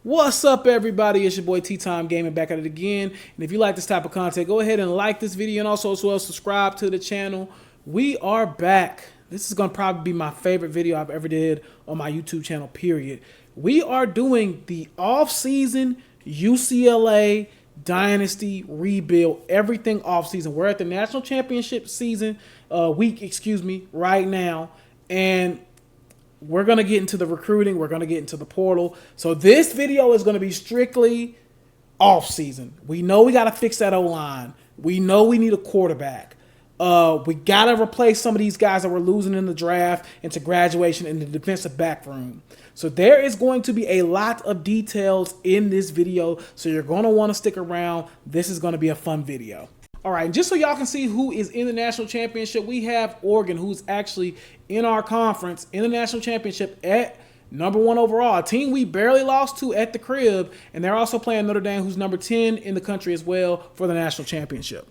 What's up, everybody? It's your boy T-Time Gaming back at it again. And if you like this type of content, go ahead and like this video and also as well subscribe to the channel. We are back. This is going to probably be my favorite video I've ever did on my YouTube channel, period. We are doing the off-season UCLA Dynasty rebuild, everything off-season. We're at the national championship season week, right now. And we're going to get into the recruiting. We're going to get into the portal. So this video is going to be strictly off-season. We know we got to fix that O-line. We know we need a quarterback. We got to replace some of these guys that we're losing in the draft into graduation in the defensive back room. So there is going to be a lot of details in this video. So you're going to want to stick around. This is going to be a fun video. All right, and just so y'all can see who is in the national championship, we have Oregon, who's actually in our conference in the national championship at #1 overall, a team we barely lost to at the crib, and they're also playing Notre Dame, who's number 10 in the country as well for the national championship.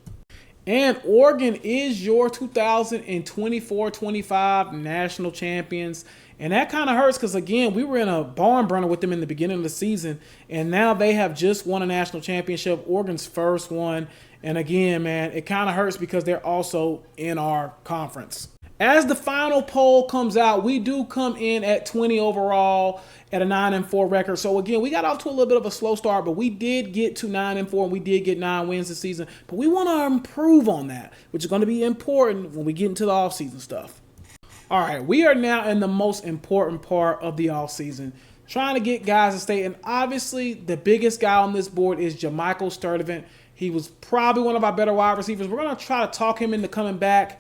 And Oregon is your 2024-25 national champions. And that kind of hurts because, again, we were in a barn burner with them in the beginning of the season, and now they have just won a national championship, Oregon's first one. And again, man, it kind of hurts because they're also in our conference. As the final poll comes out, we do come in at 20 overall at a 9-4 record. So again, we got off to a little bit of a slow start, but we did get to 9-4 and we did get 9 wins this season. But we want to improve on that, which is going to be important when we get into the offseason stuff. All right, we are now in the most important part of the offseason, trying to get guys to stay. And obviously, the biggest guy on this board is Jermichael Sturdivant. He was probably one of our better wide receivers. We're going to try to talk him into coming back,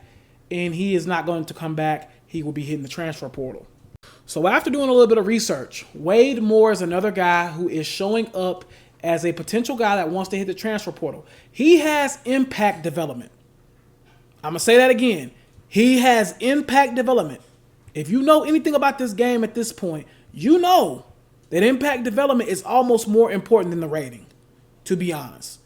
and he is not going to come back. He will be hitting the transfer portal. So after doing a little bit of research, Wade Moore is another guy who is showing up as a potential guy that wants to hit the transfer portal. He has impact development. I'm going to say that again. He has impact development. If you know anything about this game at this point, you know that impact development is almost more important than the rating, to be honest.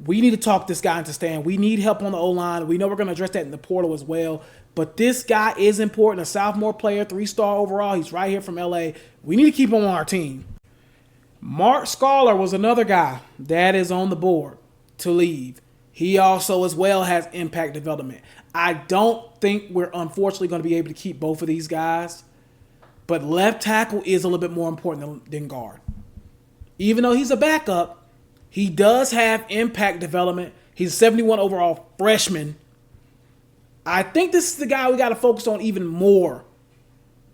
We need to talk this guy into staying. We need help on the O-line. We know we're going to address that in the portal as well. But this guy is important. A sophomore player, 3-star overall. He's right here from LA. We need to keep him on our team. Mark Scholar was another guy that is on the board to leave. He also as well has impact development. I don't think we're unfortunately going to be able to keep both of these guys. But left tackle is a little bit more important than guard. Even though he's a backup, he does have impact development. He's a 71 overall freshman. I think this is the guy we got to focus on even more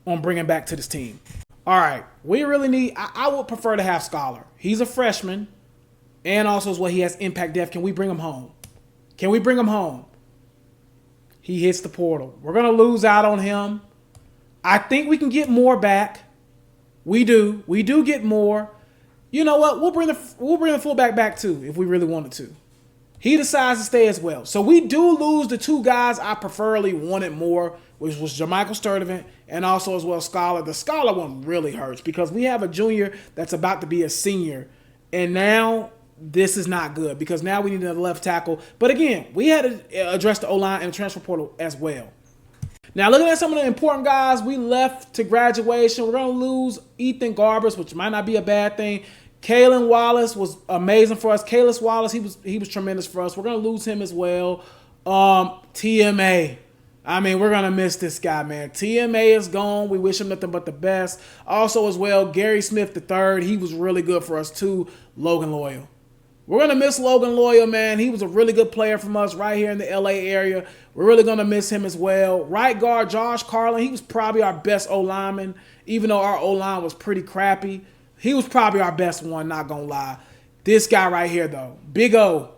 on bringing back to this team. All right, we really need, I would prefer to have Scholar. He's a freshman, and also as well, he has impact depth. Can we bring him home? Can we bring him home? He hits the portal. We're going to lose out on him. I think we can get more back. We do. We do get more. You know what? We'll bring the fullback back too if we really wanted to. He decides to stay as well. So we do lose the two guys I preferably wanted more, which was Jermichael Sturdivant and also as well Scholar. The Scholar one really hurts because we have a junior that's about to be a senior, and now this is not good because now we need another left tackle. But again, we had to address the O-line and the transfer portal as well. Now, looking at some of the important guys we left to graduation, we're going to lose Ethan Garbers, which might not be a bad thing. Kalen Wallace was amazing for us. Kalis Wallace, he was tremendous for us. We're going to lose him as well. TMA. I mean, we're going to miss this guy, man. TMA is gone. We wish him nothing but the best. Also as well, Gary Smith III. He was really good for us too. Logan Loyal. We're going to miss Logan Loyal, man. He was a really good player from us right here in the LA area. We're really going to miss him as well. Right guard, Josh Carlin. He was probably our best O-lineman, even though our O-line was pretty crappy. He was probably our best one, not going to lie. This guy right here, though, Big O,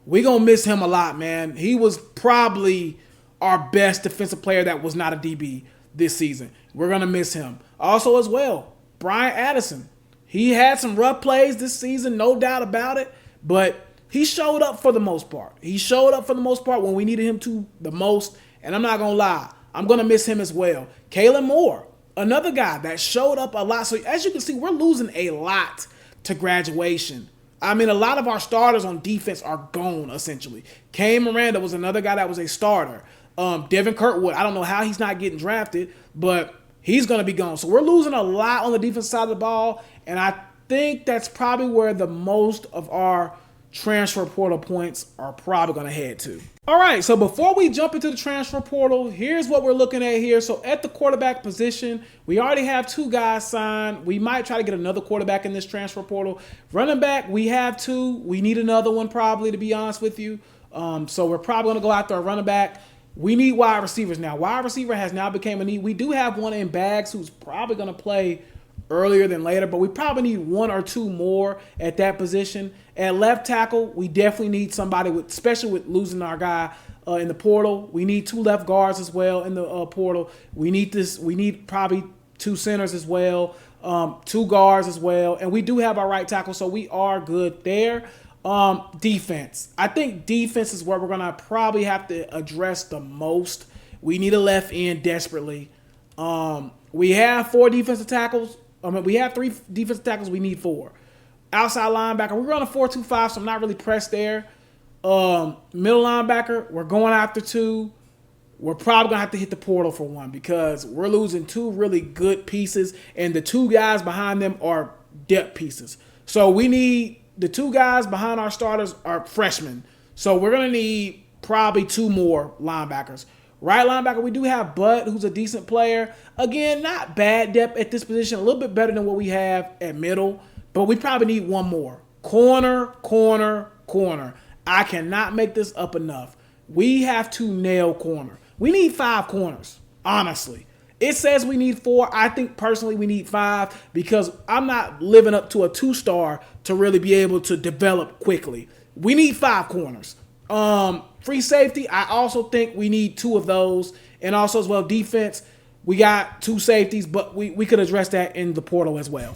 we going to miss him a lot, man. He was probably our best defensive player that was not a DB this season. We're going to miss him. Also as well, Brian Addison. He had some rough plays this season, no doubt about it. But he showed up for the most part. He showed up for the most part when we needed him to the most. And I'm not going to lie, I'm going to miss him as well. Kalen Moore, another guy that showed up a lot. So as you can see, we're losing a lot to graduation. I mean, a lot of our starters on defense are gone, essentially. Kane Miranda was another guy that was a starter. Devin Kirkwood, I don't know how he's not getting drafted, but he's going to be gone. So we're losing a lot on the defense side of the ball. And I think that's probably where the most of our transfer portal points are probably going to head to. All right, so before we jump into the transfer portal, here's what we're looking at here. So at the quarterback position, we already have 2 guys signed. We might try to get another quarterback in this transfer portal. Running back, we have 2. We need another one probably, to be honest with you. So we're probably going to go after a running back. We need wide receivers now. Wide receiver has now become a need. We do have one in Bags who's probably going to play earlier than later, but we probably need 1 or 2 more at that position. At left tackle, we definitely need somebody with, especially with losing our guy in the portal. We need 2 left guards as well in the portal. We need probably 2 centers as well, 2 guards as well, and we do have our right tackle, so we are good there. Defense. I think defense is where we're gonna probably have to address the most. We need a left end desperately. We have 4 defensive tackles. We have 3 defensive tackles. We need 4. Outside linebacker, we're on a 4-2-5, so I'm not really pressed there. Middle linebacker, we're going after 2. We're probably gonna have to hit the portal for 1 because we're losing 2 really good pieces, and the 2 guys behind them are depth pieces. So we need the 2 guys behind our starters are freshmen. So we're gonna need probably 2 more linebackers. Right linebacker, we do have Bud, who's a decent player. Again, not bad depth at this position, a little bit better than what we have at middle, but we probably need 1 more. Corner. I cannot make this up enough. We have to nail corner. We need 5 corners, honestly. It says we need 4. I think personally we need 5 because I'm not living up to a 2-star to really be able to develop quickly. We need 5 corners. Free safety, I also think we need 2 of those. And also as well, defense, we got 2 safeties, but we could address that in the portal as well.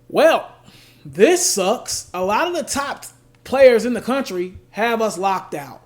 Well, this sucks. A lot of the top players in the country have us locked out.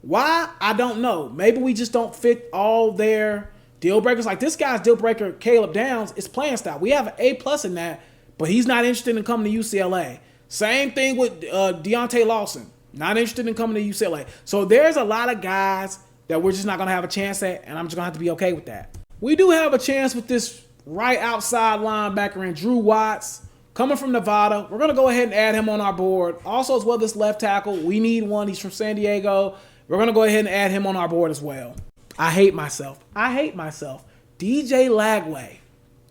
Why? I don't know. Maybe we just don't fit all their deal breakers. Like this guy's deal breaker, Caleb Downs, is playing style. We have an A+ in that, but he's not interested in coming to UCLA. Same thing with Deontay Lawson. Not interested in coming to UCLA. So there's a lot of guys that we're just not going to have a chance at, and I'm just going to have to be okay with that. We do have a chance with this right outside linebacker and Drew Watts coming from Nevada. We're going to go ahead and add him on our board. Also, as well, this left tackle, we need one. He's from San Diego. We're going to go ahead and add him on our board as well. I hate myself. DJ Lagway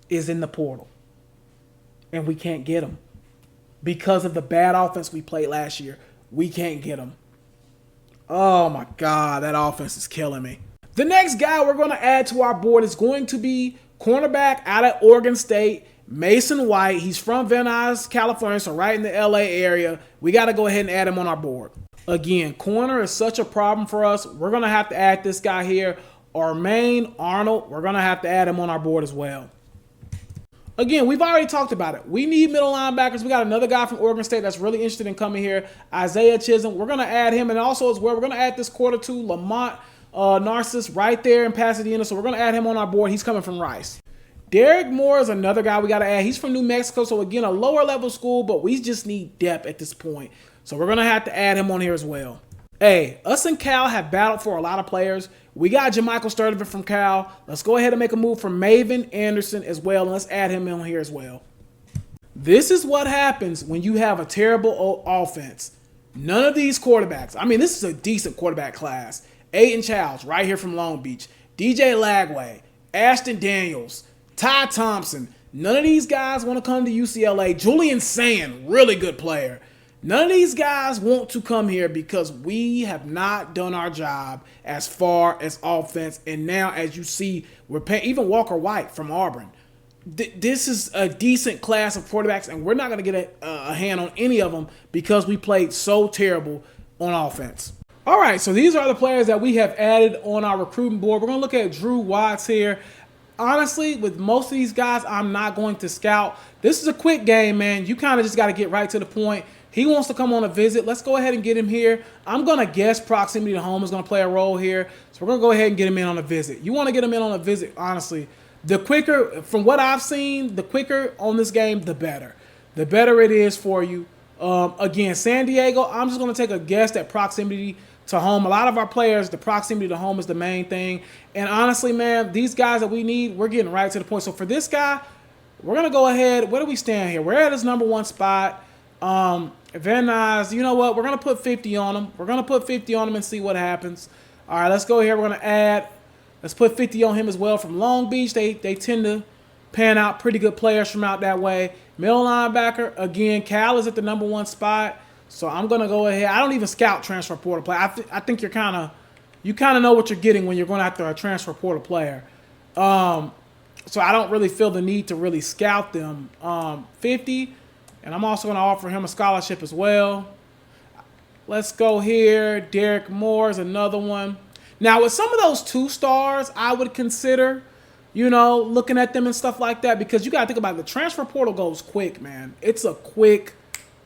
is in the portal, and we can't get him because of the bad offense we played last year. We can't get him. Oh, my God. That offense is killing me. The next guy we're going to add to our board is going to be cornerback out of Oregon State, Mason White. He's from Van Nuys, California, so right in the L.A. area. We got to go ahead and add him on our board. Again, corner is such a problem for us. We're going to have to add this guy here. Armaine Arnold, we're going to have to add him on our board as well. Again, we've already talked about it. We need middle linebackers. We got another guy from Oregon State that's really interested in coming here, Isaiah Chisholm. We're going to add him, and also as well, we're going to add this quarter 2, Lamont Narcissus, right there in Pasadena. So we're going to add him on our board. He's coming from Rice. Derek Moore is another guy we got to add. He's from New Mexico, so again, a lower level school, but we just need depth at this point. So we're going to have to add him on here as well. Hey, us and Cal have battled for a lot of players. We got Jamichael Sturdivant from Cal. Let's go ahead and make a move for Maven Anderson as well, and let's add him in here as well. This is what happens when you have a terrible offense. None of these quarterbacks, I mean, this is a decent quarterback class. Aiden Childs, right here from Long Beach. DJ Lagway, Ashton Daniels, Ty Thompson. None of these guys want to come to UCLA. Julian Sand, really good player. None of these guys want to come here because we have not done our job as far as offense. And now, as you see, we're paying even Walker White from Auburn. This is a decent class of quarterbacks, and we're not going to get a hand on any of them because we played so terrible on offense. All right, so these are the players that we have added on our recruiting board. We're going to look at Drew Watts here. Honestly, with most of these guys, I'm not going to scout. This is a quick game, man. You kind of just got to get right to the point. He wants to come on a visit. Let's go ahead and get him here. I'm going to guess proximity to home is going to play a role here. So we're going to go ahead and get him in on a visit. You want to get him in on a visit, honestly. The quicker, from what I've seen, the quicker on this game, the better. The better it is for you. Again, San Diego, I'm just going to take a guess at proximity to home. A lot of our players, the proximity to home is the main thing. And honestly, man, these guys that we need, we're getting right to the point. So for this guy, We're going to go ahead. Where do we stand here? We're at his number 1 spot. Van Nuys, you know what? We're going to put 50 on him. We're going to put 50 on him and see what happens. All right, let's go here. We're going to add. Let's put 50 on him as well from Long Beach. They tend to pan out pretty good players from out that way. Middle linebacker, again, Cal is at the number 1 spot. So I'm going to go ahead. I don't even scout transfer portal play. I think you kind of know what you're getting when you're going after a transfer portal player. So I don't really feel the need to really scout them. 50, and I'm also going to offer him a scholarship as well. Let's go here. Derek Moore is another one. Now, with some of those 2 stars, I would consider, looking at them and stuff like that, because you got to think about it. The transfer portal goes quick, man. It's a quick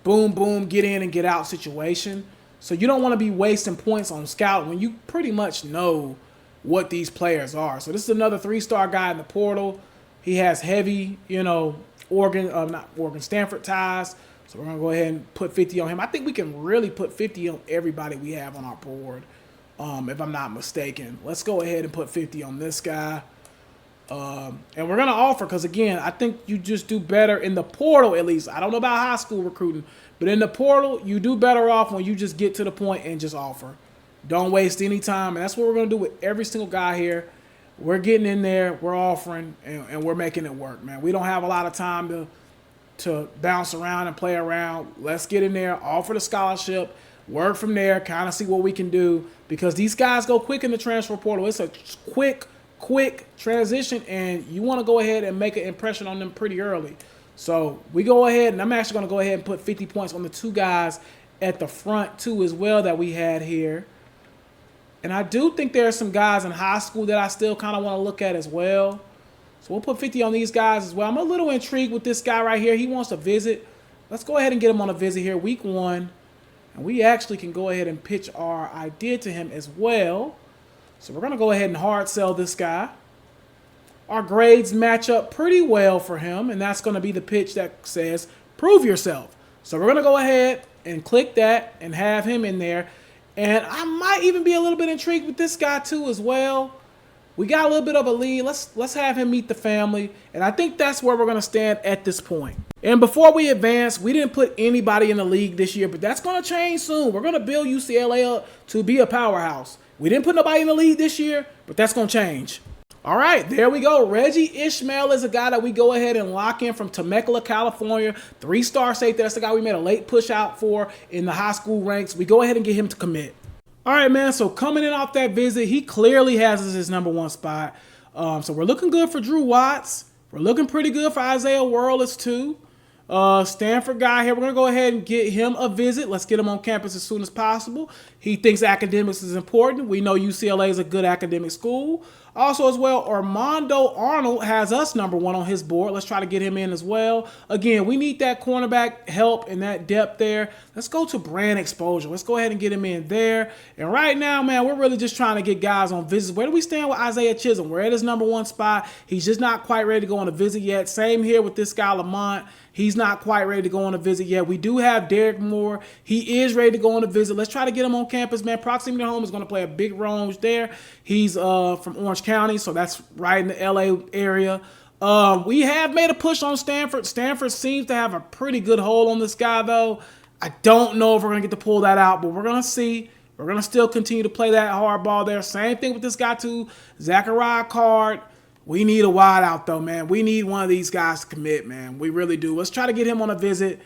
boom, boom, get in and get out situation. So you don't want to be wasting points on scouting when you pretty much know what these players are. So this is another 3-star guy in the portal. He has heavy, Stanford ties. So we're going to go ahead and put 50 on him. I think we can really put 50 on everybody we have on our board, if I'm not mistaken. Let's go ahead and put 50 on this guy. And we're going to offer, because, again, I think you just do better in the portal at least. I don't know about high school recruiting, but in the portal, you do better off when you just get to the point and just offer. Don't waste any time. And that's what we're going to do with every single guy here. We're getting in there, we're offering, and we're making it work, man. We don't have a lot of time to bounce around and play around. Let's get in there, offer the scholarship, work from there, kind of see what we can do, because these guys go quick in the transfer portal. It's a quick transition, and you want to go ahead and make an impression on them pretty early. So we go ahead, and I'm actually going to go ahead and put 50 points on the 2 guys at the front too as well that we had here. And I do think there are some guys in high school that I still kind of want to look at as well. So we'll put 50 on these guys as well. I'm a little intrigued with this guy right here. He wants to visit. Let's go ahead and get him on a visit here, week 1. And we actually can go ahead and pitch our idea to him as well. So we're going to go ahead and hard sell this guy. Our grades match up pretty well for him, and that's going to be the pitch that says, prove yourself. So we're going to go ahead and click that and have him in there. And I might even be a little bit intrigued with this guy too as well. We got a little bit of a lead. Let's have him meet the family. And I think that's where we're going to stand at this point. And before we advance, we didn't put anybody in the league this year, but that's going to change soon. We're going to build UCLA up to be a powerhouse. We didn't put nobody in the league this year, but that's going to change. All right, there we go. Reggie Ishmael is a guy that we go ahead and lock in from Temecula, California. 3-star safety. That's the guy we made a late push out for in the high school ranks. We go ahead and get him to commit. All right, man, so coming in off that visit, he clearly has us his number 1 spot. So we're looking good for Drew Watts. We're looking pretty good for Isaiah Worless too. Stanford guy here, we're going to go ahead and get him a visit. Let's get him on campus as soon as possible. He thinks academics is important. We know UCLA is a good academic school. Also as well, Armando Arnold has us number 1 on his board. Let's try to get him in as well. Again, we need that cornerback help and that depth there. Let's go to brand exposure. Let's go ahead and get him in there. And right now, man, we're really just trying to get guys on visits. Where do we stand with Isaiah Chisholm? We're at his number 1 spot. He's just not quite ready to go on a visit yet. Same here with this guy, Lamont. He's not quite ready to go on a visit yet. We do have Derek Moore. He is ready to go on a visit. Let's try to get him on campus, man. Proximity to home is going to play a big role there. He's from Orange County, so that's right in the LA area. We have made a push on Stanford. Stanford seems to have a pretty good hold on this guy, though. I don't know if we're going to get to pull that out, but we're going to see. We're going to still continue to play that hard ball there. Same thing with this guy, too. Zachariah Card. We need a wide out, though, man. We need one of these guys to commit, man. We really do. Let's try to get him on a visit.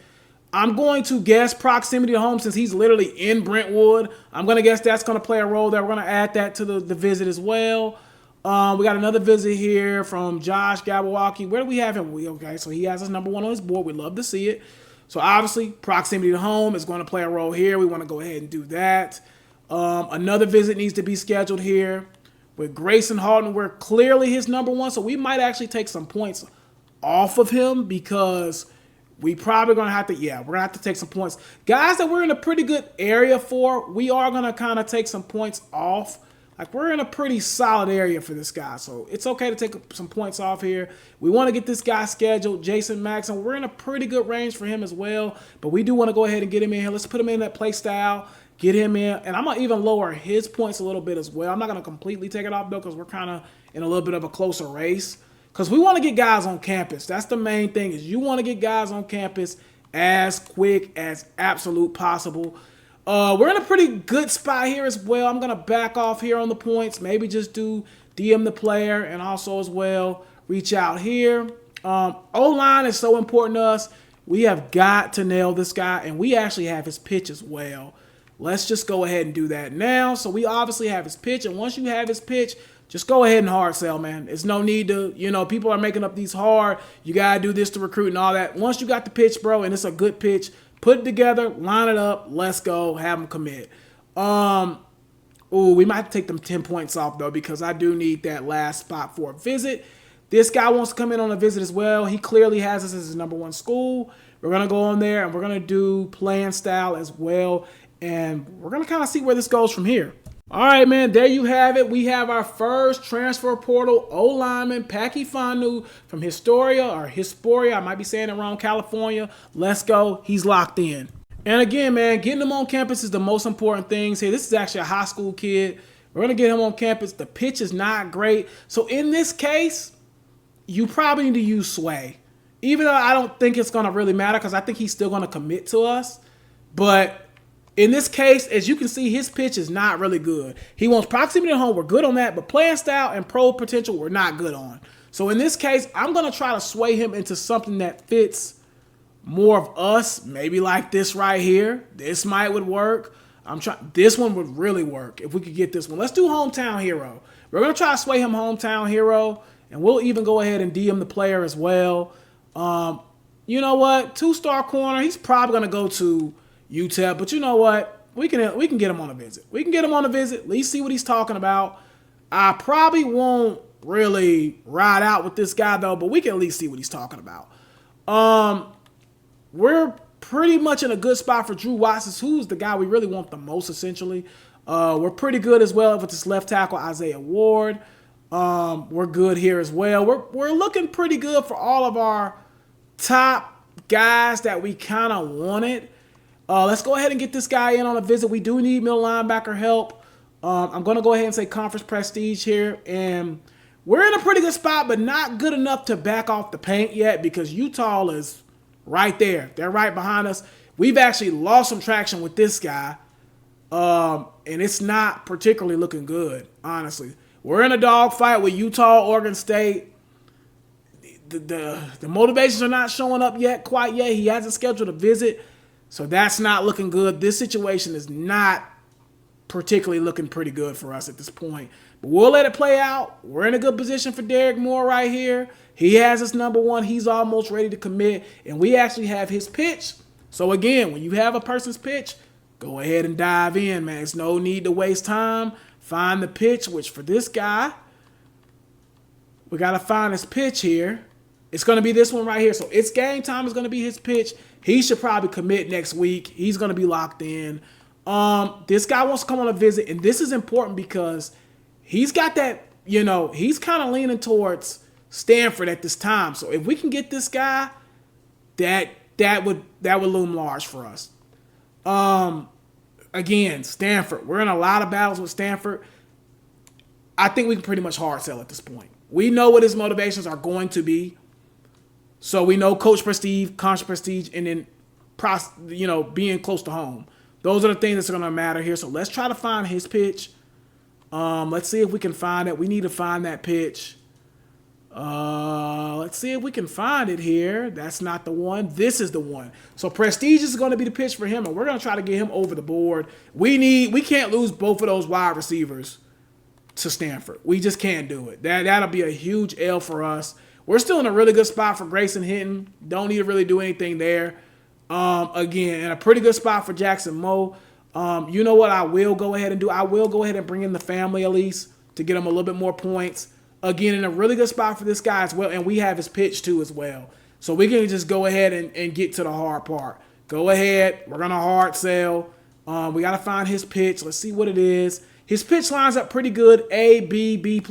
I'm going to guess proximity to home since he's literally in Brentwood. I'm going to guess that's going to play a role there. We're going to add that to the visit as well. We got another visit here from Josh Gabawaki. Where do we have him? Okay, so he has his number 1 on his board. We love to see it. So obviously, proximity to home is going to play a role here. We want to go ahead and do that. Another visit needs to be scheduled here with Grayson Halton. We're clearly his number 1, so we might actually take some points off of him because we probably going to have to, we're going to have to take some points. Guys that we're in a pretty good area for, we are going to kind of take some points off. Like, we're in a pretty solid area for this guy, so it's okay to take some points off here. We want to get this guy scheduled. Jason Maxson, we're in a pretty good range for him as well, but we do want to go ahead and get him in here. Let's put him in that play style, get him in, and I'm going to even lower his points a little bit as well. I'm not going to completely take it off, though, because we're kind of in a little bit of a closer race. because we want to get guys on campus. That's the main thing, is you want to get guys on campus as quick as absolute possible. We're in a pretty good spot here as well. I'm going to back off here on the points. Maybe just do DM the player, and also as well reach out here. O-line is so important to us. We have got to nail this guy, and we actually have his pitch as well. Let's just go ahead and do that now. So we obviously have his pitch, and once you have his pitch, just go ahead and hard sell, man. There's no need to, people are making up these hard, you got to do this to recruit and all that. Once you got the pitch, bro, and it's a good pitch, put it together, line it up, let's go, have them commit. We might have to take them 10 points off, though, because I do need that last spot for a visit. This guy wants to come in on a visit as well. He clearly has us as his number one school. We're going to go on there, and we're going to do playing style as well. And we're going to kind of see where this goes from here. All right, man, there you have it. We have our first transfer portal O-lineman, Packy Fanu from Historia, I might be saying it wrong, California. Let's go. He's locked in. And again, man, getting him on campus is the most important thing. Hey, this is actually a high school kid. We're going to get him on campus. The pitch is not great. So in this case, you probably need to use Sway. Even though I don't think it's going to really matter, because I think he's still going to commit to us. But in this case, as you can see, his pitch is not really good. He wants proximity to home. We're good on that. But playing style and pro potential, we're not good on. So in this case, I'm going to try to sway him into something that fits more of us. Maybe like this right here. This would work. This one would really work if we could get this one. Let's do hometown hero. We're going to try to sway him hometown hero. And we'll even go ahead and DM the player as well. You know what? 2-star corner. He's probably going to go to UTEP. But you know what? We can get him on a visit. We can get him on a visit. At least see what he's talking about. I probably won't really ride out with this guy, though. But we can at least see what he's talking about. We're pretty much in a good spot for Drew Watson, who's the guy we really want the most, essentially. We're pretty good as well with this left tackle, Isaiah Ward. We're good here as well. We're looking pretty good for all of our top guys that we kind of wanted. Let's go ahead and get this guy in on a visit. We do need middle linebacker help. I'm going to go ahead and say conference prestige here. And we're in a pretty good spot, but not good enough to back off the paint yet, because Utah is right there. They're right behind us. We've actually lost some traction with this guy. And it's not particularly looking good, honestly. We're in a dogfight with Utah, Oregon State. The motivations are not showing up quite yet. He hasn't scheduled a visit, so that's not looking good. This situation is not particularly looking pretty good for us at this point. But we'll let it play out. We're in a good position for Derek Moore right here. He has his number one. He's almost ready to commit, and we actually have his pitch. So again, when you have a person's pitch, go ahead and dive in, man. There's no need to waste time. Find the pitch, which for this guy, we got to find his pitch here. It's going to be this one right here. So it's game time is going to be his pitch. He should probably commit next week. He's going to be locked in. This guy wants to come on a visit, and this is important because he's got that, he's kind of leaning towards Stanford at this time. So if we can get this guy, that would loom large for us. Again, Stanford. We're in a lot of battles with Stanford. I think we can pretty much hard sell at this point. We know what his motivations are going to be. So we know coach prestige, conscious prestige, and then being close to home. Those are the things that's going to matter here. So let's try to find his pitch. Let's see if we can find it. We need to find that pitch. Let's see if we can find it here. That's not the one. This is the one. So Prestige is going to be the pitch for him, and we're going to try to get him over the board. We can't lose both of those wide receivers to Stanford. We just can't do it. That'll be a huge L for us. We're still in a really good spot for Grayson Hinton. Don't need to really do anything there. Again, in a pretty good spot for Jackson Moe. You know what I will go ahead and do? I will go ahead and bring in the family at least to get him a little bit more points. Again, in a really good spot for this guy as well, and we have his pitch too as well. So we can just go ahead and get to the hard part. Go ahead. We're going to hard sell. We got to find his pitch. Let's see what it is. His pitch lines up pretty good. A, B, B+.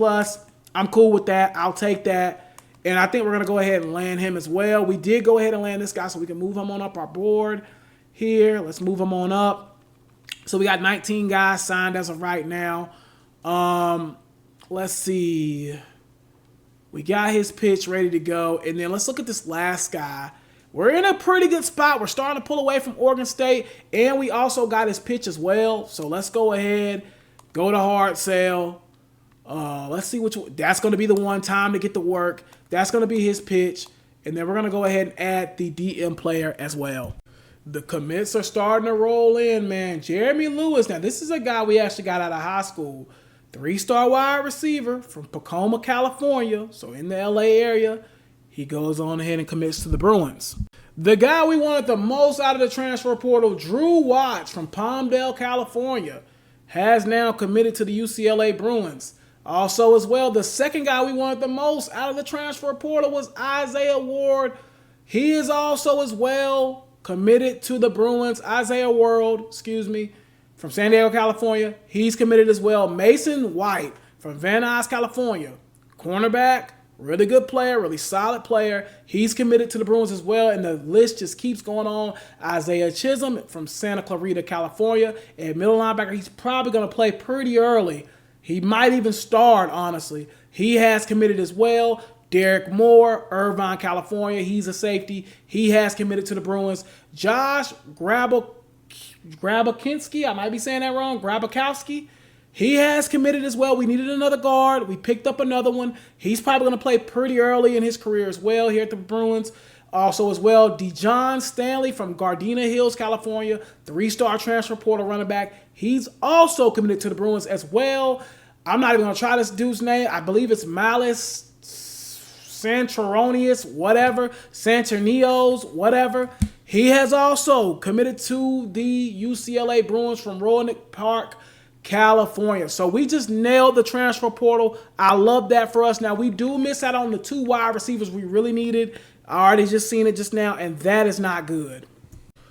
I'm cool with that. I'll take that. And I think we're going to go ahead and land him as well. We did go ahead and land this guy so we can move him on up our board here. Let's move him on up. So we got 19 guys signed as of right now. Let's see. We got his pitch ready to go. And then let's look at this last guy. We're in a pretty good spot. We're starting to pull away from Oregon State. And we also got his pitch as well. So let's go ahead, go to hard sell. Let's see which one. That's going to be the one. Time to get to work. That's going to be his pitch. And then we're going to go ahead and add the DM player as well. The commits are starting to roll in, man. Jeremy Lewis. Now, this is a guy we actually got out of high school. 3-star wide receiver from Tacoma, California. So in the LA area, he goes on ahead and commits to the Bruins. The guy we wanted the most out of the transfer portal, Drew Watts from Palmdale, California, has now committed to the UCLA Bruins. Also as well, the second guy we wanted the most out of the transfer portal was Isaiah Ward. He is also as well committed to the Bruins. Isaiah Ward, from San Diego, California. He's committed as well. Mason White from Van Nuys, California. Cornerback, really good player, really solid player. He's committed to the Bruins as well, and the list just keeps going on. Isaiah Chisholm from Santa Clarita, California. And middle linebacker, he's probably going to play pretty early. He might even start, honestly. He has committed as well. Derek Moore, Irvine, California. He's a safety. He has committed to the Bruins. Josh Grabakinski, I might be saying that wrong, Grabakowski. He has committed as well. We needed another guard. We picked up another one. He's probably going to play pretty early in his career as well here at the Bruins. Also as well, Dejon Stanley from Gardena Hills, California, 3-star transfer portal running back. He's also committed to the Bruins as well. I'm not even going to try this dude's name. I believe it's Malice Santoronius, Santornios, whatever. He has also committed to the UCLA Bruins from Roanoke Park, California. So we just nailed the transfer portal. I love that for us. Now, we do miss out on the 2 wide receivers we really needed. I already just seen it just now, and that is not good.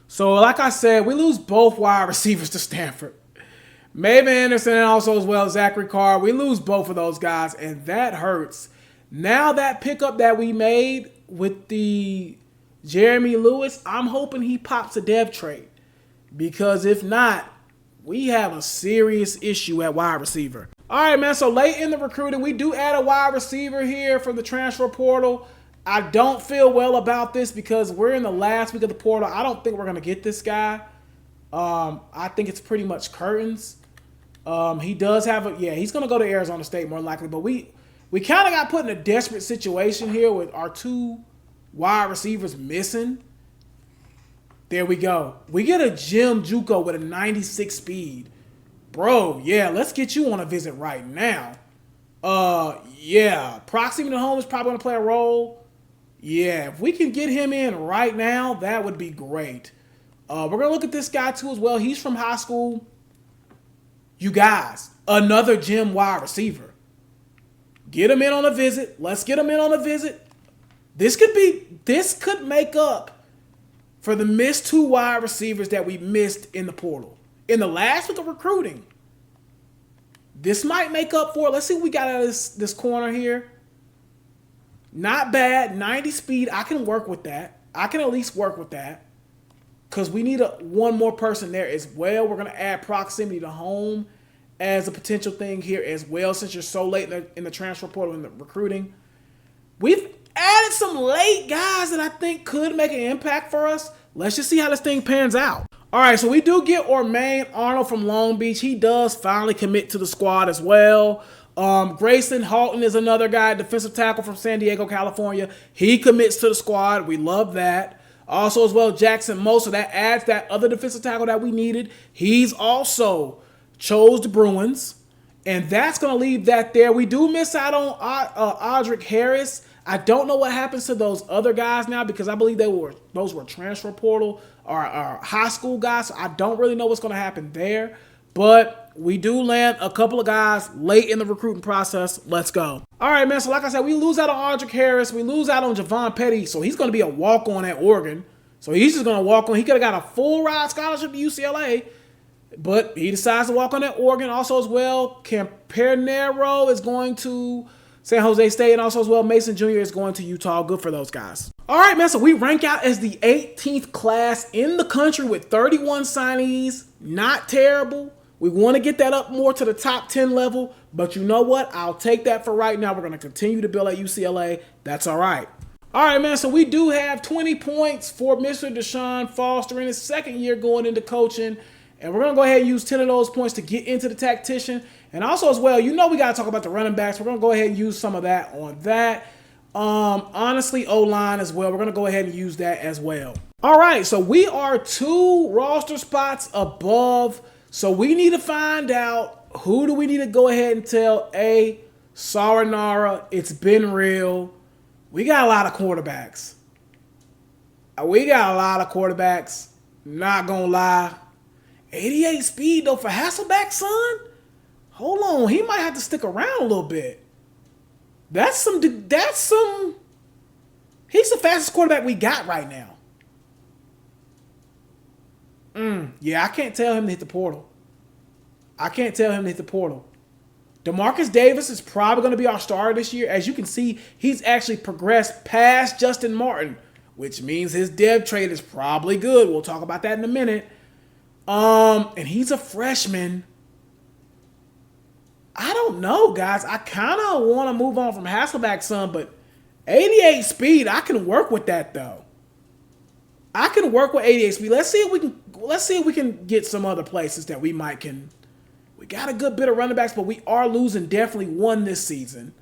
So, like I said, we lose both wide receivers to Stanford. Maven Anderson and also as well Zachary Carr. We lose both of those guys, and that hurts. Now that pickup that we made with the Jeremy Lewis, I'm hoping he pops a dev trade. Because if not, we have a serious issue at wide receiver. All right, man, so late in the recruiting, we do add a wide receiver here from the transfer portal. I don't feel well about this because we're in the last week of the portal. I don't think we're going to get this guy. I think it's pretty much curtains. He does have he's going to go to Arizona State more than likely, but we kind of got put in a desperate situation here with our 2 wide receivers missing. There we go. We get a Jim Juco with a 96 speed. Bro, yeah, let's get you on a visit right now. Proximity to home is probably going to play a role. Yeah, if we can get him in right now, that would be great. We're going to look at this guy too as well. He's from high school. You guys, another gym wide receiver. Get him in on a visit. Let's get him in on a visit. This could make up for the missed 2 wide receivers that we missed in the portal. In the last week of recruiting, this might make up for it. Let's see what we got out of this corner here. Not bad. 90 speed. I can work with that. I can at least work with that. Because we need one more person there as well. We're going to add proximity to home as a potential thing here as well, since you're so late in the transfer portal in the recruiting. We've added some late guys that I think could make an impact for us. Let's just see how this thing pans out. All right, so we do get Ormaine Arnold from Long Beach. He does finally commit to the squad as well. Grayson Halton is another guy, defensive tackle from San Diego, California. He commits to the squad. We love that. Also as well, Jackson Moser, that adds that other defensive tackle that we needed. He's also chose the Bruins, and that's going to leave that there. We do miss out on Audric Harris. I don't know what happens to those other guys now because I believe those were transfer portal or high school guys. So I don't really know what's going to happen there. But we do land a couple of guys late in the recruiting process. Let's go. All right, man. So like I said, we lose out on Audric Harris. We lose out on Javon Petty. So he's going to be a walk-on at Oregon. So he's just going to walk on. He could have got a full ride scholarship to UCLA. But he decides to walk on at Oregon. Also as well, Campernero is going to San Jose State. And also as well, Mason Jr. is going to Utah. Good for those guys. All right, man. So we rank out as the 18th class in the country with 31 signees. Not terrible. We want to get that up more to the top 10 level, but you know what? I'll take that for right now. We're going to continue to build at UCLA. That's all right. All right, man, so we do have 20 points for Mr. Deshaun Foster in his second year going into coaching, and we're going to go ahead and use 10 of those points to get into the tactician. And also as well, we got to talk about the running backs. We're going to go ahead and use some of that on that. Honestly, O-line as well. We're going to go ahead and use that as well. All right, so we are 2 roster spots above. So we need to find out who do we need to go ahead and tell, Saranara, it's been real. We got a lot of quarterbacks. Not going to lie. 88 speed, though, for Hasselbeck, son? Hold on. He might have to stick around a little bit. He's the fastest quarterback we got right now. Yeah, I can't tell him to hit the portal. DeMarcus Davis is probably going to be our starter this year. As you can see, he's actually progressed past Justin Martin, which means his dev trade is probably good. We'll talk about that in a minute. And he's a freshman. I don't know, guys. I kind of want to move on from Hasselbeck's son, but 88 speed, I can work with that though. I can work with 88 speed. Let's see if we can get some other places that we might can. We got a good bit of running backs, but we are losing definitely one this season.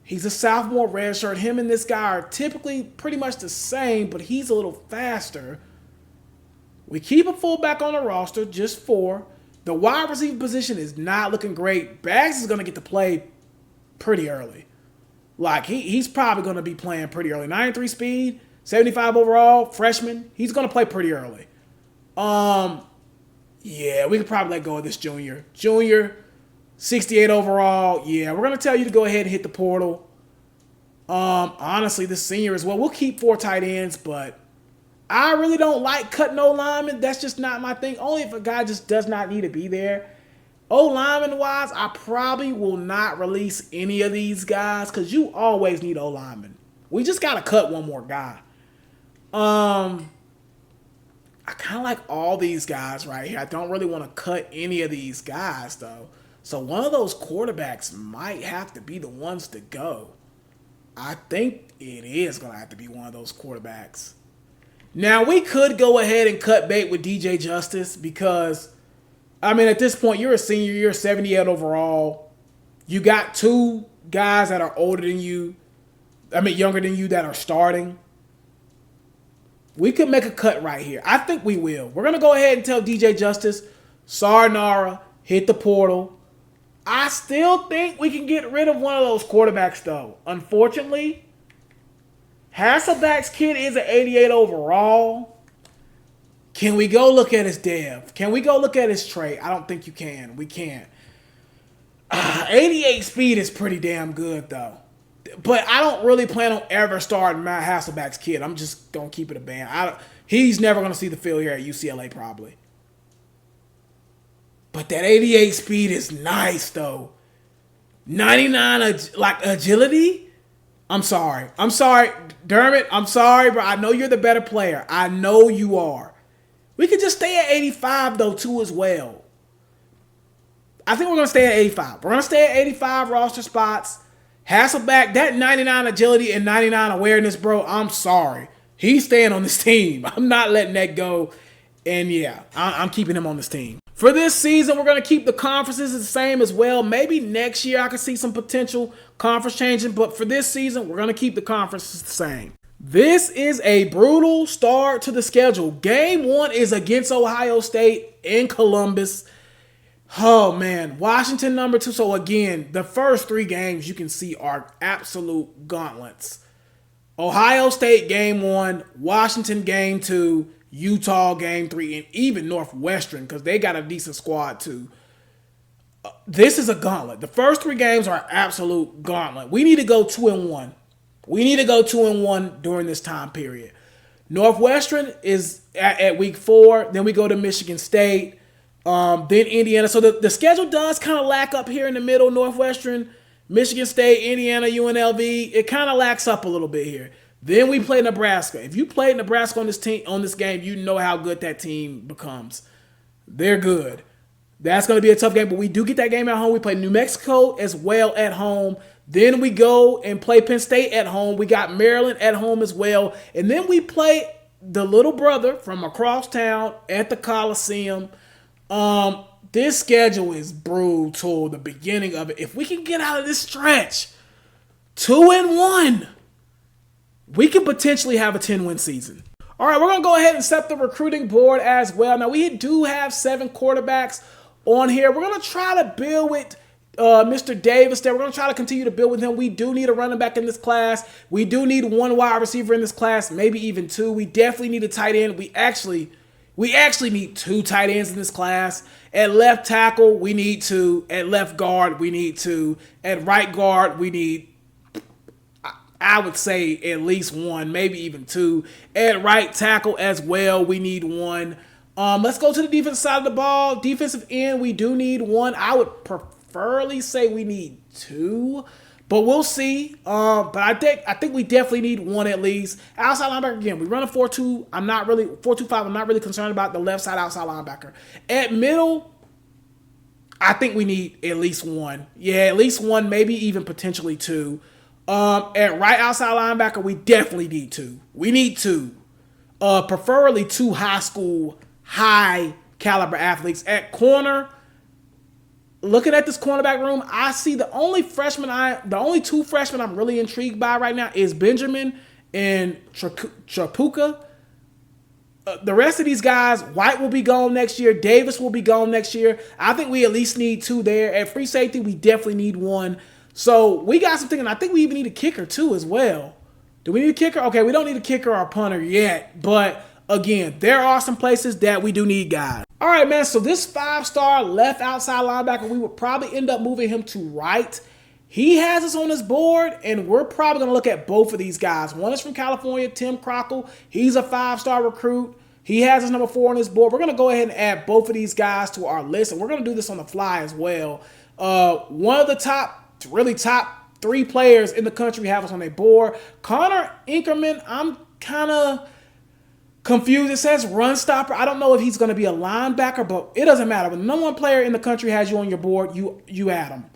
He's a sophomore redshirt. Him and this guy are typically pretty much the same, but he's a little faster. We keep a fullback on the roster, just 4. The wide receiver position is not looking great. Bags is going to get to play pretty early. Like, he's probably going to be playing pretty early. 93 speed, 75 overall, freshman. He's going to play pretty early. Yeah, we could probably let go of this junior. Junior, 68 overall. Yeah, we're going to tell you to go ahead and hit the portal. Honestly, this senior as well. We'll keep 4 tight ends, but I really don't like cutting O-linemen. That's just not my thing. Only if a guy just does not need to be there. O-lineman-wise, I probably will not release any of these guys because you always need O-linemen. We just got to cut one more guy. I kind of like all these guys right here. I don't really want to cut any of these guys, though. So one of those quarterbacks might have to be the ones to go. I think it is going to have to be one of those quarterbacks. Now, we could go ahead and cut bait with DJ Justice because, at this point, you're a senior. You're 78 overall. You got 2 guys that are older than you. Younger than you that are starting. We could make a cut right here. I think we will. We're going to go ahead and tell DJ Justice, Saranara, hit the portal. I still think we can get rid of one of those quarterbacks, though. Unfortunately, Hasselbeck's kid is an 88 overall. Can we go look at his dev? Can we go look at his trait? I don't think you can. We can't. 88 speed is pretty damn good, though. But I don't really plan on ever starting Matt Hasselbeck's kid. I'm just going to keep it a band. He's never going to see the field here at UCLA, probably. But that 88 speed is nice, though. 99, agility? I'm sorry, Dermot. I'm sorry, bro. I know you're the better player. I know you are. We could just stay at 85, though, too, as well. I think we're going to stay at 85. We're going to stay at 85 roster spots. Hasselbeck, that 99 agility and 99 awareness, bro, I'm sorry. He's staying on this team. I'm not letting that go. And, yeah, I'm keeping him on this team. For this season, we're going to keep the conferences the same as well. Maybe next year I could see some potential conference changing. But for this season, we're going to keep the conferences the same. This is a brutal start to the schedule. Game 1 is against Ohio State in Columbus. Oh, man. Washington, number 2. So, again, the first 3 games you can see are absolute gauntlets. Ohio State, game 1. Washington, game 2. Utah, game 3. And even Northwestern, because they got a decent squad, too. This is a gauntlet. The first 3 games are absolute gauntlet. We need to go 2-1. We need to go 2-1 during this time period. Northwestern is at week 4. Then we go to Michigan State. Then Indiana. So the schedule does kind of lack up here in the middle. Northwestern, Michigan State, Indiana, UNLV. It kind of lacks up a little bit here. Then we play Nebraska. If you play Nebraska on this game, you know how good that team becomes. They're good. That's going to be a tough game, but we do get that game at home. We play New Mexico as well at home. Then we go and play Penn State at home. We got Maryland at home as well. And then we play the little brother from across town at the Coliseum. This schedule is brutal, the beginning of it. If we can get out of this stretch 2-1, we can potentially have a 10-win season. All right, we're going to go ahead and set the recruiting board as well. Now, we do have 7 quarterbacks on here. We're going to try to build with Mr. Davis there. We're going to try to continue to build with him. We do need a running back in this class. We do need 1 wide receiver in this class, maybe even 2. We definitely need a tight end. We actually need 2 tight ends in this class. At left tackle, we need 2. At left guard, we need 2. At right guard, we need, I would say, at least 1, maybe even 2. At right tackle as well, we need 1. Let's go to the defensive side of the ball. Defensive end, we do need 1. I would preferably say we need 2, but we'll see. But I think we definitely need 1 at least. Outside linebacker, again, we run a 4-2. 4-2-5. I'm not really concerned about the left side outside linebacker. At middle, I think we need at least 1. Yeah, at least 1, maybe even potentially 2. At right outside linebacker, we definitely need 2. We need 2. Preferably 2 high school, high caliber athletes. At corner, looking at this cornerback room, I see the only 2 freshmen I'm really intrigued by right now is Benjamin and Chapuka. The rest of these guys, White will be gone next year. Davis will be gone next year. I think we at least need 2 there. At free safety, we definitely need 1. So we got some thinking. I think we even need a kicker too as well. Do we need a kicker? Okay, we don't need a kicker or a punter yet. But again, there are some places that we do need guys. All right, man. So this 5-star left outside linebacker, we would probably end up moving him to right. He has us on his board, and we're probably going to look at both of these guys. One is from California, Tim Crockle. He's a 5-star recruit. He has his number 4 on his board. We're going to go ahead and add both of these guys to our list, and we're going to do this on the fly as well. One of the top 3 players in the country have us on their board. Connor Inkerman, I'm kind of confused. It says run stopper. I don't know if he's going to be a linebacker, but it doesn't matter. When the number 1 player in the country has you on your board, you add him.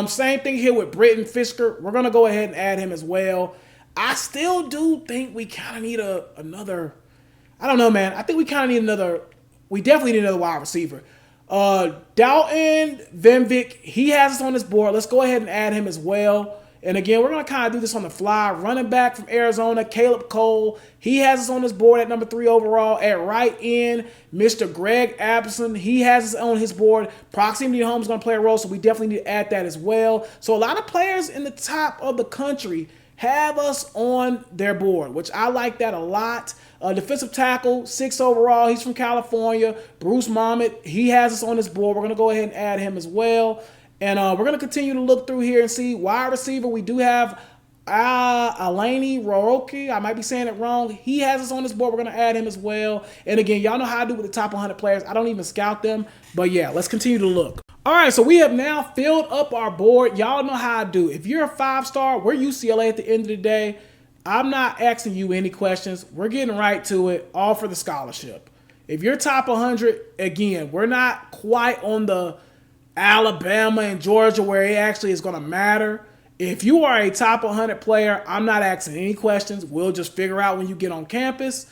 Same thing here with Britton Fisker. We're going to go ahead and add him as well. I still do think we kind of need another. I don't know, man. I think we kind of need another. We definitely need another wide receiver. Dalton Venvik, he has us on his board. Let's go ahead and add him as well. And again, we're going to kind of do this on the fly. Running back from Arizona, Caleb Cole. He has us on his board at number 3 overall. At right end, Mr. Greg Abson. He has us on his board. Proximity to home is going to play a role, so we definitely need to add that as well. So a lot of players in the top of the country have us on their board, which I like that a lot. Defensive tackle, 6 overall. He's from California. Bruce Mohammed, he has us on his board. We're going to go ahead and add him as well. And we're going to continue to look through here and see. Wide receiver, we do have Alani Roroki. I might be saying it wrong. He has us on his board. We're going to add him as well. And again, y'all know how I do with the top 100 players. I don't even scout them. But yeah, let's continue to look. All right, so we have now filled up our board. Y'all know how I do. If you're a 5-star, we're UCLA at the end of the day. I'm not asking you any questions. We're getting right to it, all for the scholarship. If you're top 100, again, we're not quite on the Alabama and Georgia where it actually is going to matter. If you are a top 100 player, I'm not asking any questions. We'll just figure out when you get on campus.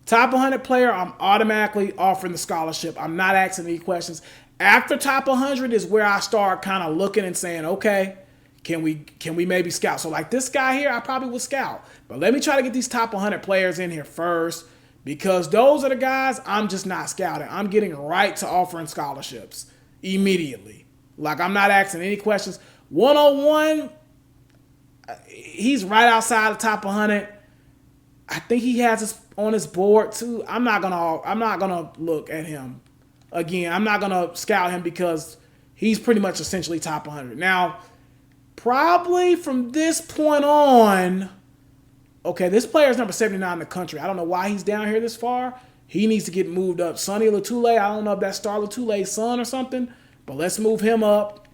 Top 100 player, I'm automatically offering the scholarship. I'm not asking any questions. After top 100 is where I start kind of looking and saying, okay, can we maybe scout? So like this guy here, I probably would scout. But let me try to get these top 100 players in here first, because those are the guys I'm just not scouting. I'm getting right to offering scholarships immediately. Like, I'm not asking any questions. 101, he's right outside the top 100. I think he has us on his board too. I'm not gonna look at him again. I'm not gonna scout him because he's pretty much essentially top 100. Now, probably from this point on, okay, this player is number 79 in the country. I don't know why he's down here this far. He needs to get moved up. Sonny Latule, I don't know if that's Star Latule's son or something, but let's move him up.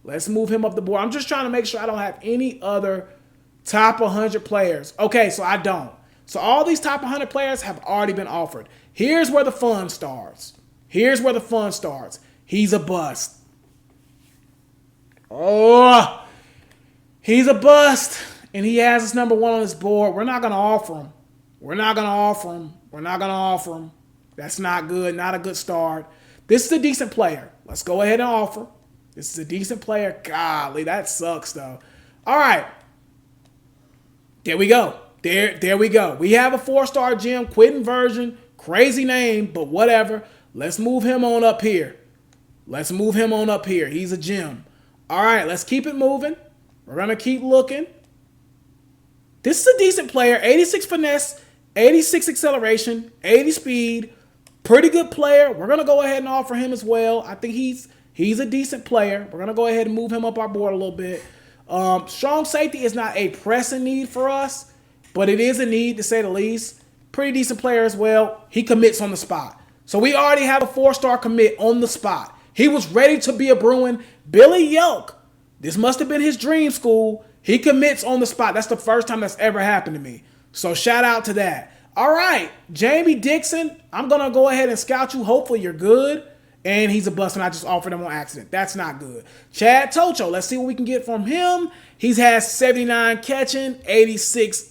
Let's move him up the board. I'm just trying to make sure I don't have any other top 100 players. Okay, so I don't. So all these top 100 players have already been offered. Here's where the fun starts. Here's where the fun starts. He's a bust. Oh, he's a bust. And he has his number 1 on his board. We're not going to offer him. We're not going to offer him. We're not going to offer him. That's not good. Not a good start. This is a decent player. Let's go ahead and offer. This is a decent player. Golly, that sucks, though. All right. There we go. There we go. We have a 4-star gem, Quentin version. Crazy name, but whatever. Let's move him on up here. Let's move him on up here. He's a gem. All right, let's keep it moving. We're going to keep looking. This is a decent player. 86 finesse, 86 acceleration, 80 speed. Pretty good player. We're going to go ahead and offer him as well. I think he's a decent player. We're going to go ahead and move him up our board a little bit. Strong safety is not a pressing need for us, but it is a need to say the least. Pretty decent player as well. He commits on the spot. So we already have a 4-star commit on the spot. He was ready to be a Bruin. Billy Yelk, this must have been his dream school. He commits on the spot. That's the first time that's ever happened to me. So shout out to that. All right, Jamie Dixon, I'm going to go ahead and scout you. Hopefully you're good. And he's a bust, and I just offered him on accident. That's not good. Chad Tocho, let's see what we can get from him. He's has 79 catching, 86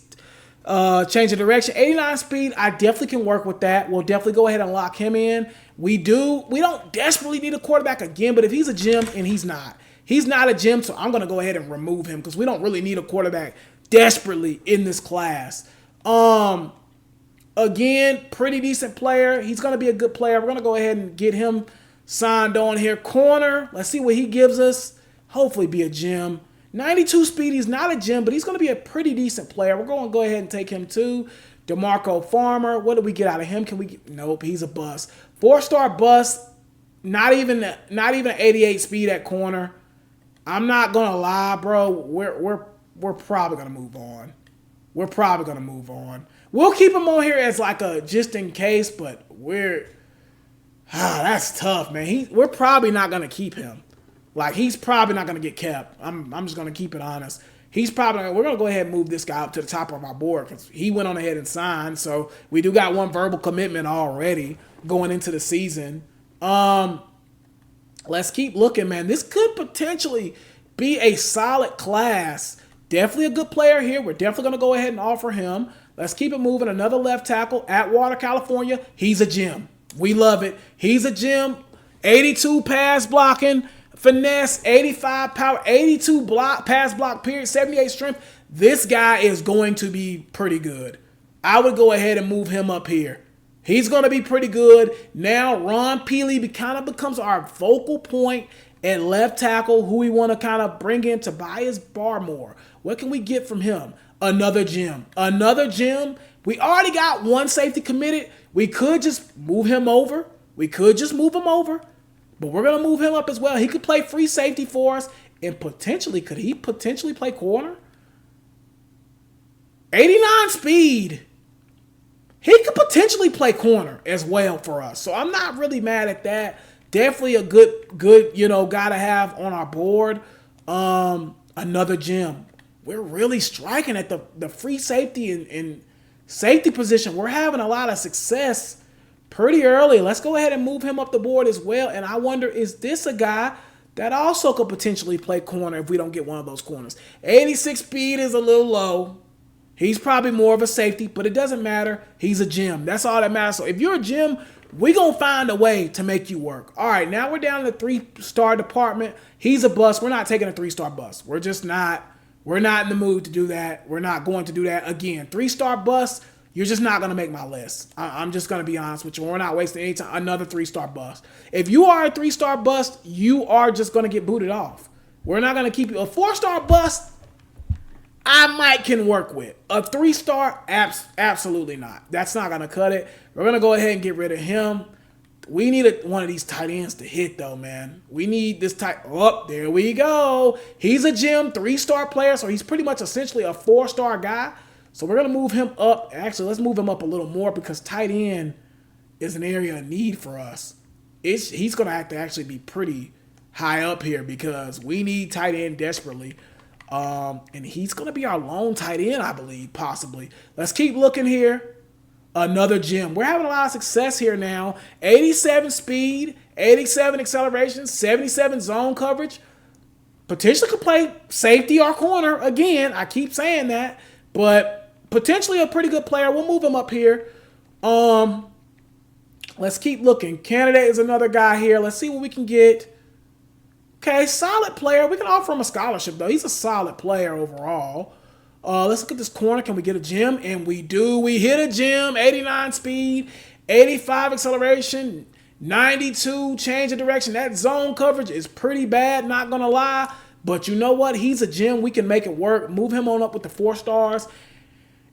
change of direction, 89 speed. I definitely can work with that. We'll definitely go ahead and lock him in. We don't desperately need a quarterback again, but if he's a gem, and he's not a gem, so I'm going to go ahead and remove him because we don't really need a quarterback desperately in this class. Again, pretty decent player. He's going to be a good player. We're going to go ahead and get him signed on here. Corner, let's see what he gives us. Hopefully be a gem. 92 speed, he's not a gem, but he's going to be a pretty decent player. We're going to go ahead and take him too. DeMarco Farmer, what do we get out of him? Nope, he's a bust. 4-star bust, not even 88 speed at corner. I'm not going to lie, bro. We're probably going to move on. We're probably going to move on. We'll keep him on here as like a just in case, but that's tough, man. We're probably not going to keep him. Like, he's probably not going to get kept. I'm just going to keep it honest. We're going to go ahead and move this guy up to the top of our board because he went on ahead and signed. So we do got one verbal commitment already going into the season. Let's keep looking, man. This could potentially be a solid class. Definitely a good player here. We're definitely going to go ahead and offer him. Let's keep it moving. Another left tackle, Atwater, California. He's a gem. We love it. He's a gem. 82 pass blocking, finesse, 85 power, 82 pass block period, 78 strength. This guy is going to be pretty good. I would go ahead and move him up here. He's going to be pretty good. Now Ron Peely kind of becomes our focal point at left tackle, who we want to kind of bring in. Tobias Barmore. What can we get from him? Another gem. Another gem. We already got one safety committed. We could just move him over. But we're going to move him up as well. He could play free safety for us. And could he potentially play corner? 89 speed. He could potentially play corner as well for us. So I'm not really mad at that. Definitely a good, guy to have on our board. Another gem. We're really striking at the free safety and safety position. We're having a lot of success pretty early. Let's go ahead and move him up the board as well. And I wonder, is this a guy that also could potentially play corner if we don't get one of those corners? 86 speed is a little low. He's probably more of a safety, but it doesn't matter. He's a gem. That's all that matters. So if you're a gem, we're going to find a way to make you work. All right, now we're down in the 3-star department. He's a bust. We're not taking a 3-star bust. We're just not. We're not in the mood to do that. We're not going to do that. Again, 3-star bust, you're just not going to make my list. I'm just going to be honest with you. We're not wasting any time. Another 3-star bust. If you are a 3-star bust, you are just going to get booted off. We're not going to keep you. A 4-star bust, I can work with. A 3-star, absolutely not. That's not going to cut it. We're going to go ahead and get rid of him. We need one of these tight ends to hit, though, man. We need this tight. Oh, there we go. He's a gem, 3-star player, so he's pretty much essentially a 4-star guy. So we're going to move him up. Actually, let's move him up a little more because tight end is an area of need for us. He's going to have to actually be pretty high up here because we need tight end desperately. And he's going to be our lone tight end, I believe, possibly. Let's keep looking here. another gem. We're having a lot of success here now. 87 speed, 87 acceleration, 77 zone coverage. Potentially could play safety or corner. Again, I keep saying that, but potentially a pretty good player. We'll move him up here. Let's keep looking. Candidate is another guy here. Let's see what we can get. Okay, solid player. We can offer him a scholarship, though. He's a solid player overall. Let's look at this corner. Can we get a gem? And we do. We hit a gem. 89 speed, 85 acceleration, 92 change of direction. That zone coverage is pretty bad, not going to lie. But you know what? He's a gem. We can make it work. Move him on up with the 4 stars.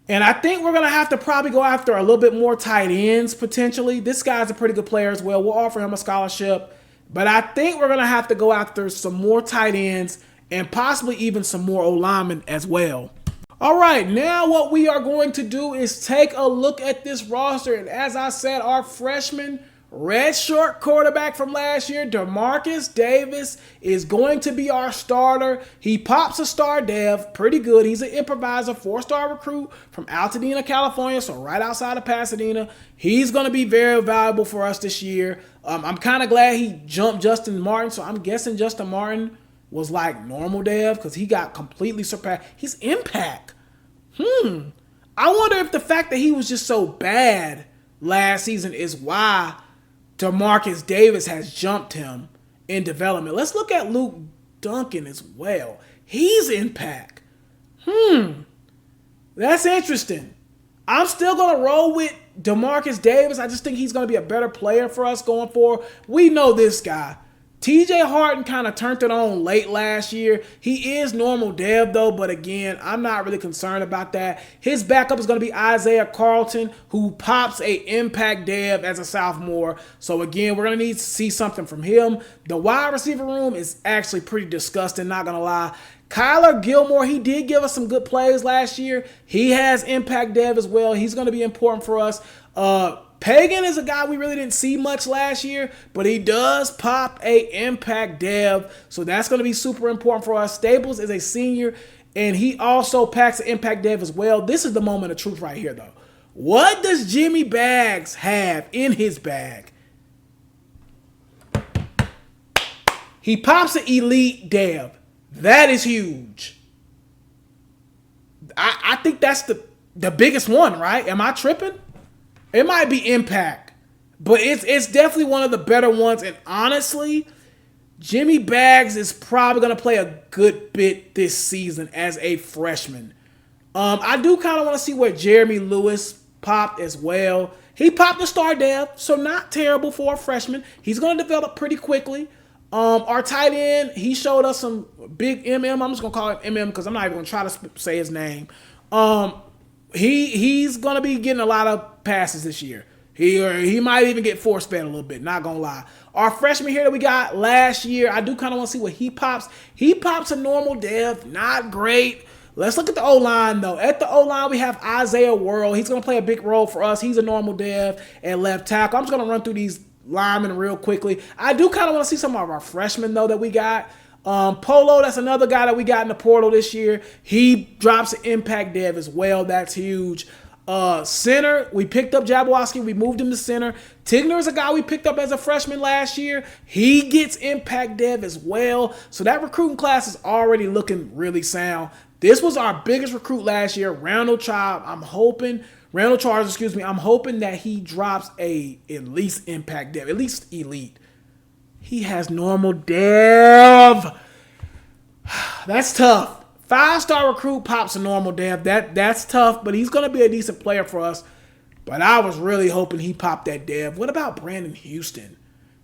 And I think we're going to have to probably go after a little bit more tight ends, potentially. This guy's a pretty good player as well. We'll offer him a scholarship. But I think we're going to have to go after some more tight ends and possibly even some more O-linemen as well. All right, now what we are going to do is take a look at this roster. And as I said, our freshman redshirt quarterback from last year, DeMarcus Davis, is going to be our starter. He pops a star dev, pretty good. He's an improviser, 4-star recruit from Altadena, California, so right outside of Pasadena. He's going to be very valuable for us this year. I'm kind of glad he jumped Justin Martin, so I'm guessing Justin Martin was like normal dev because he got completely surpassed. He's impact. I wonder if the fact that he was just so bad last season is why DeMarcus Davis has jumped him in development. Let's look at Luke Duncan as well. He's impact. That's interesting. I'm still going to roll with DeMarcus Davis. I just think he's going to be a better player for us going forward. We know this guy. TJ Harden kind of turned it on late last year. He is normal dev, though, but again, I'm not really concerned about that. His backup is going to be Isaiah Carlton, who pops a impact dev as a sophomore. So again, we're going to need to see something from him. The wide receiver room is actually pretty disgusting, not going to lie. Kyler Gilmore, he did give us some good plays last year. He has impact dev as well. He's going to be important for us. Pagan is a guy we really didn't see much last year, but he does pop a impact dev, so that's going to be super important for us. Staples is a senior, and he also packs an impact dev as well. This is the moment of truth right here, though. What does Jimmy Baggs have in his bag? He pops an elite dev. That is huge. I think that's the biggest one, right? Am I tripping? It might be impact, but it's definitely one of the better ones. And honestly, Jimmy Baggs is probably going to play a good bit this season as a freshman. I do kind of want to see where Jeremy Lewis popped as well. He popped the star dev, so not terrible for a freshman. He's going to develop pretty quickly. Our tight end, he showed us some big MM. I'm just going to call him MM because I'm not even going to try to say his name. He's going to be getting a lot of passes this year. He might even get force fed a little bit, not going to lie. Our freshman here that we got last year, I do kind of want to see what he pops. He pops a normal dev, not great. Let's look at the O-line, though. At the O-line, we have Isaiah Worrell. He's going to play a big role for us. He's a normal dev at left tackle. I'm just going to run through these linemen real quickly. I do kind of want to see some of our freshmen, though, that we got. Polo, that's another guy that we got in the portal this year. He drops an impact dev as well. That's huge. Center, we picked up Jablowski. We moved him to center. Tigner is a guy we picked up as a freshman last year. He gets impact dev as well. So that recruiting class is already looking really sound. This was our biggest recruit last year, Randall Charles. I'm hoping that he drops at least impact dev, at least elite. He has normal dev. That's tough. 5-star recruit pops a normal dev. That's tough, but he's going to be a decent player for us. But I was really hoping he popped that dev. What about Brandon Houston?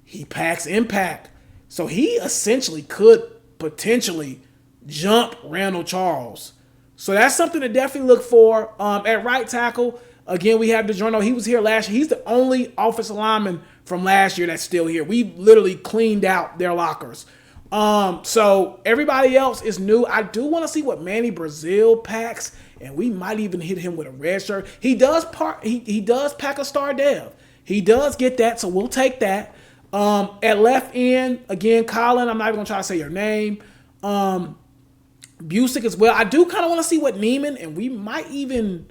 He packs impact. So he essentially could potentially jump Randall Charles. So that's something to definitely look for. At right tackle, again, we have DeJorno. He was here last year. He's the only offensive lineman from last year that's still here. We literally cleaned out their lockers. So everybody else is new. I do want to see what Manny Brazil packs, and we might even hit him with a red shirt. He does pack a star dev. He does get that, so we'll take that. At left end, again, Colin, I'm not even going to try to say your name. Busick as well. I do kind of want to see what Neiman, and we might even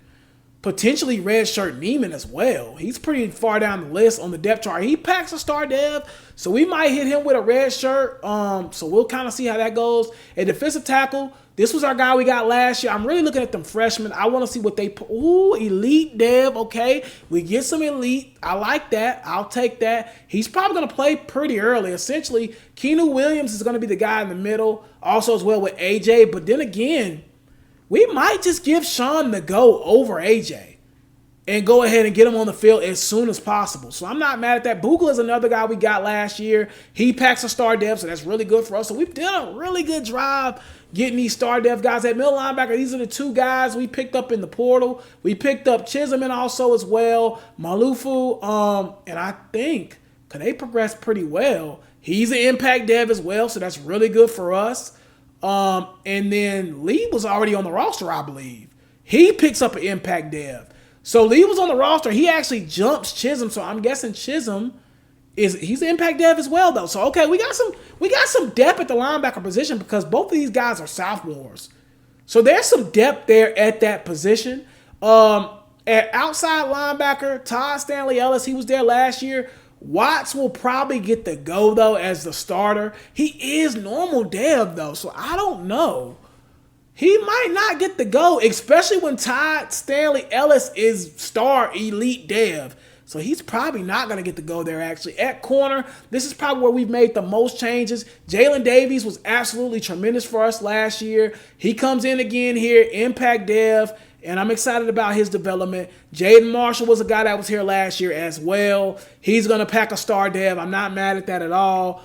potentially redshirt Neiman as well. He's pretty far down the list on the depth chart. He packs a star dev, so we might hit him with a red shirt. So we'll kind of see how that goes. A defensive tackle, this was our guy we got last year. I'm really looking at them freshmen. I want to see what they put. Ooh, elite dev. Okay, we get some elite. I like that. I'll take that. He's probably going to play pretty early. Essentially, Keanu Williams is going to be the guy in the middle, also as well with AJ. But then again, we might just give Sean the go over AJ and go ahead and get him on the field as soon as possible. So I'm not mad at that. Bugler is another guy we got last year. He packs a star dev, so that's really good for us. So we've done a really good job getting these star dev guys. At middle linebacker, these are the two guys we picked up in the portal. We picked up Chisholm and also as well Malufu. And I think they progressed pretty well. He's an impact dev as well, so that's really good for us. And then Lee was already on the roster, I believe. He picks up an impact dev. So Lee was on the roster. He actually jumps Chisholm. So I'm guessing Chisholm he's an impact dev as well, though. So okay, we got some depth at the linebacker position because both of these guys are sophomores. So there's some depth there at that position. At outside linebacker, Todd Stanley Ellis, he was there last year. Watts will probably get the go, though, as the starter. He is normal dev, though, so I don't know. He might not get the go, especially when Todd Stanley Ellis is star elite dev. So he's probably not going to get the go there, actually. At corner, this is probably where we've made the most changes. Jalen Davies was absolutely tremendous for us last year. He comes in again here, impact dev, and I'm excited about his development. Jaden Marshall was a guy that was here last year as well. He's going to pack a star dev. I'm not mad at that at all.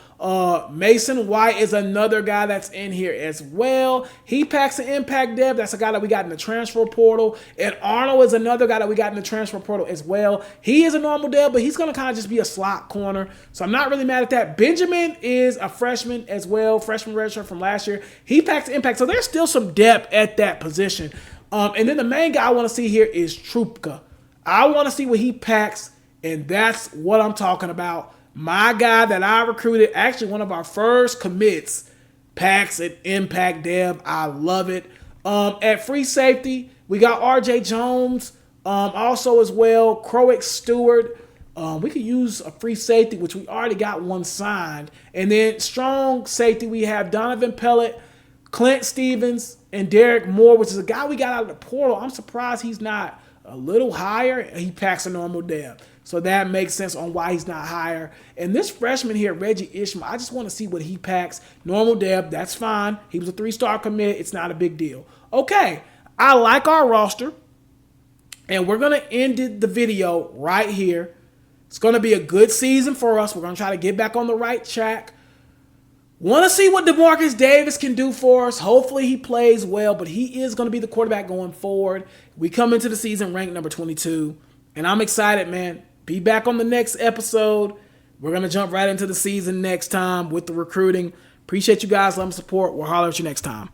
Mason White is another guy that's in here as well. He packs an impact dev. That's a guy that we got in the transfer portal. And Arnold is another guy that we got in the transfer portal as well. He is a normal dev, but he's going to kind of just be a slot corner. So I'm not really mad at that. Benjamin is a freshman as well. Freshman redshirt from last year. He packs impact. So there's still some depth at that position. And then the main guy I want to see here is Trupka. I want to see what he packs, and that's what I'm talking about. My guy that I recruited, actually one of our first commits, packs an impact dev. I love it. At free safety, we got RJ Jones. Also as well, Croix Stewart. We could use a free safety, which we already got one signed. And then strong safety, we have Donovan Pellet, Clint Stevens, and Derek Moore, which is a guy we got out of the portal. I'm surprised he's not a little higher. He packs a normal dev. So that makes sense on why he's not higher. And this freshman here, Reggie Ishmael, I just want to see what he packs. Normal dev, that's fine. He was a 3-star commit. It's not a big deal. Okay, I like our roster. And we're going to end the video right here. It's going to be a good season for us. We're going to try to get back on the right track. Want to see what DeMarcus Davis can do for us. Hopefully he plays well, but he is going to be the quarterback going forward. We come into the season ranked number 22, and I'm excited, man. Be back on the next episode. We're going to jump right into the season next time with the recruiting. Appreciate you guys. Let them support. We'll holler at you next time.